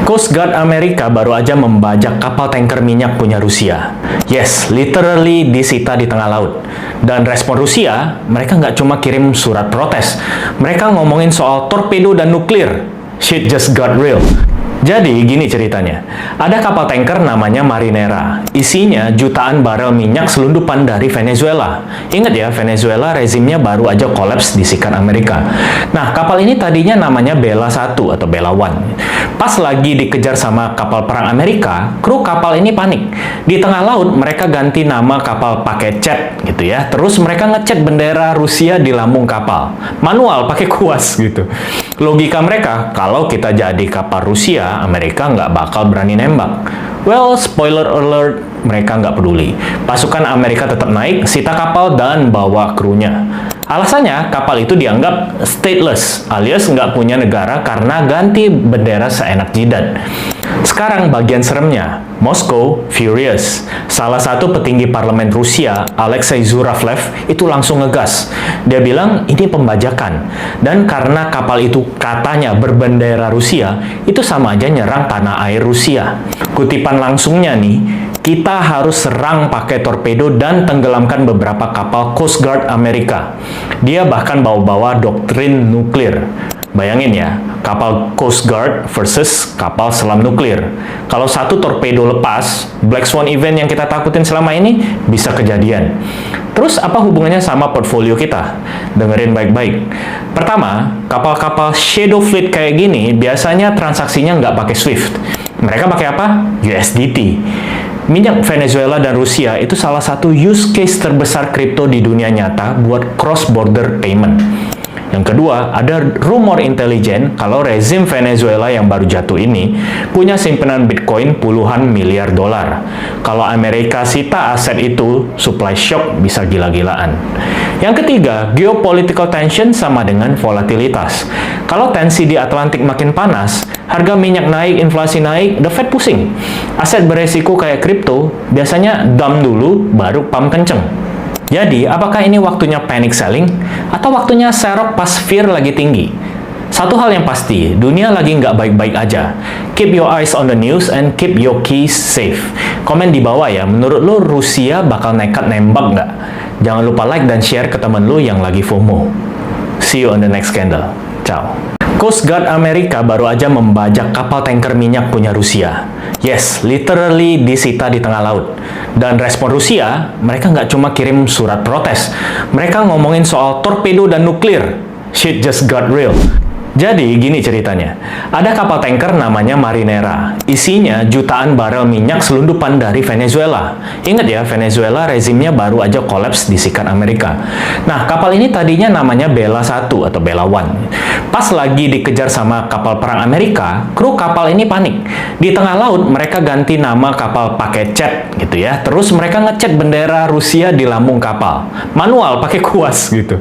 Coast Guard Amerika baru aja membajak kapal tanker minyak punya Rusia. Yes, literally disita di tengah laut. Dan respon Rusia, mereka nggak cuma kirim surat protes. Mereka ngomongin soal torpedo dan nuklir. Shit just got real. Jadi, gini ceritanya. Ada kapal tanker namanya Marinera. Isinya jutaan barel minyak selundupan dari Venezuela. Ingat ya, Venezuela rezimnya baru aja kolaps disikat Amerika. Nah, kapal ini tadinya namanya Bella 1 atau Bella One. Pas lagi dikejar sama kapal perang Amerika, kru kapal ini panik. Di tengah laut, mereka ganti nama kapal pakai cat gitu ya. Terus mereka ngecat bendera Rusia di lambung kapal. Manual, pakai kuas gitu. Logika mereka, kalau kita jadi kapal Rusia, Amerika nggak bakal berani nembak. Well, spoiler alert, mereka nggak peduli. Pasukan Amerika tetap naik, sita kapal dan bawa krunya. Alasannya, kapal itu dianggap stateless, alias nggak punya negara karena ganti bendera seenak jidat. Sekarang bagian seremnya, Moskow furious. Salah satu petinggi parlemen Rusia, Alexei Zuravlev, itu langsung ngegas. Dia bilang ini pembajakan. Dan karena kapal itu katanya berbendera Rusia, itu sama aja nyerang tanah air Rusia. Kutipan langsungnya nih, kita harus serang pakai torpedo dan tenggelamkan beberapa kapal Coast Guard Amerika. Dia bahkan bawa-bawa doktrin nuklir. Bayangin ya, kapal Coast Guard versus kapal selam nuklir. Kalau satu torpedo lepas, Black Swan event yang kita takutin selama ini bisa kejadian. Terus apa hubungannya sama portfolio kita? Dengerin baik-baik. Pertama, kapal-kapal Shadow Fleet kayak gini biasanya transaksinya nggak pakai SWIFT. Mereka pakai apa? USDT. Minyak Venezuela dan Rusia itu salah satu use case terbesar kripto di dunia nyata buat cross-border payment. Yang kedua, ada rumor intelijen kalau rezim Venezuela yang baru jatuh ini punya simpanan Bitcoin puluhan miliar dolar. Kalau Amerika sita aset itu, supply shock bisa gila-gilaan. Yang ketiga, geopolitical tension sama dengan volatilitas. Kalau tensi di Atlantik makin panas, harga minyak naik, inflasi naik, the Fed pusing. Aset beresiko kayak kripto biasanya dump dulu, baru pump kenceng. Jadi, apakah ini waktunya panic selling atau waktunya serok pas fear lagi tinggi? Satu hal yang pasti, dunia lagi nggak baik-baik aja. Keep your eyes on the news and keep your keys safe. Komen di bawah ya, menurut lo Rusia bakal nekat nembak nggak? Jangan lupa like dan share ke temen lo yang lagi FOMO. See you on the next scandal. Ciao. Coast Guard Amerika baru aja membajak kapal tanker minyak punya Rusia. Yes, literally disita di tengah laut. Dan respon Rusia, mereka nggak cuma kirim surat protes. Mereka ngomongin soal torpedo dan nuklir. Shit just got real. Jadi, gini ceritanya. Ada kapal tanker namanya Marinera. Isinya jutaan barel minyak selundupan dari Venezuela. Ingat ya, Venezuela rezimnya baru aja kolaps disikat Amerika. Nah, kapal ini tadinya namanya Bella 1 atau Bella One. Pas lagi dikejar sama kapal perang Amerika, kru kapal ini panik. Di tengah laut, mereka ganti nama kapal pakai cat gitu ya. Terus mereka ngecat bendera Rusia di lambung kapal. Manual, pakai kuas gitu.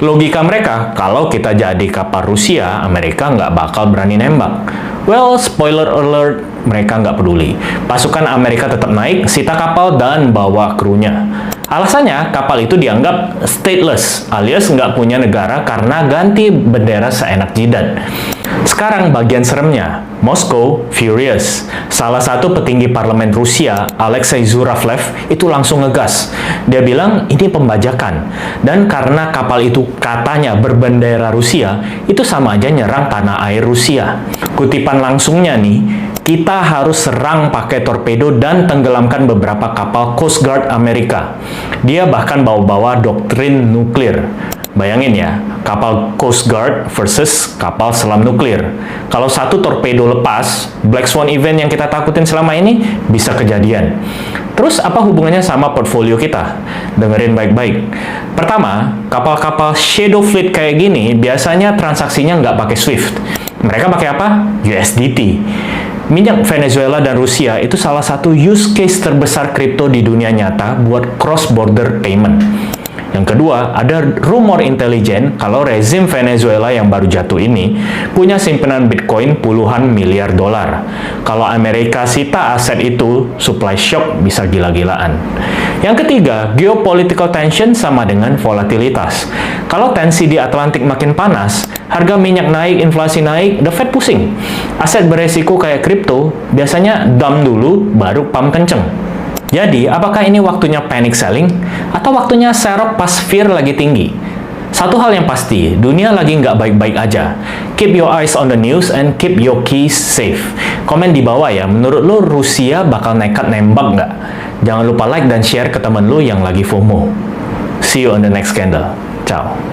Logika mereka, kalau kita jadi kapal Rusia, Amerika nggak bakal berani nembak. Well, spoiler alert, mereka nggak peduli. Pasukan Amerika tetap naik, sita kapal dan bawa krunya. Alasannya, kapal itu dianggap stateless, alias nggak punya negara karena ganti bendera seenak jidat. Sekarang bagian seremnya, Moskow furious. Salah satu petinggi parlemen Rusia, Alexei Zuravlev, itu langsung ngegas. Dia bilang ini pembajakan. Dan karena kapal itu katanya berbendera Rusia, itu sama aja nyerang tanah air Rusia. Kutipan langsungnya nih, kita harus serang pakai torpedo dan tenggelamkan beberapa kapal Coast Guard Amerika. Dia bahkan bawa-bawa doktrin nuklir. Bayangin ya, kapal Coast Guard versus kapal selam nuklir. Kalau satu torpedo lepas, Black Swan event yang kita takutin selama ini bisa kejadian. Terus apa hubungannya sama portfolio kita? Dengerin baik-baik. Pertama, kapal-kapal Shadow Fleet kayak gini biasanya transaksinya nggak pakai SWIFT. Mereka pakai apa? USDT. Minyak Venezuela dan Rusia itu salah satu use case terbesar kripto di dunia nyata buat cross-border payment. Yang kedua, ada rumor intelijen kalau rezim Venezuela yang baru jatuh ini punya simpanan Bitcoin puluhan miliar dolar. Kalau Amerika sita aset itu, supply shock bisa gila-gilaan. Yang ketiga, geopolitical tension sama dengan volatilitas. Kalau tensi di Atlantik makin panas, harga minyak naik, inflasi naik, the Fed pusing. Aset beresiko kayak kripto biasanya dump dulu baru pump kenceng. Jadi, apakah ini waktunya panic selling atau waktunya serok pas fear lagi tinggi? Satu hal yang pasti, dunia lagi nggak baik-baik aja. Keep your eyes on the news and keep your keys safe. Komen di bawah ya, menurut lo Rusia bakal nekat nembak nggak? Jangan lupa like dan share ke temen lo yang lagi FOMO. See you on the next scandal. Ciao.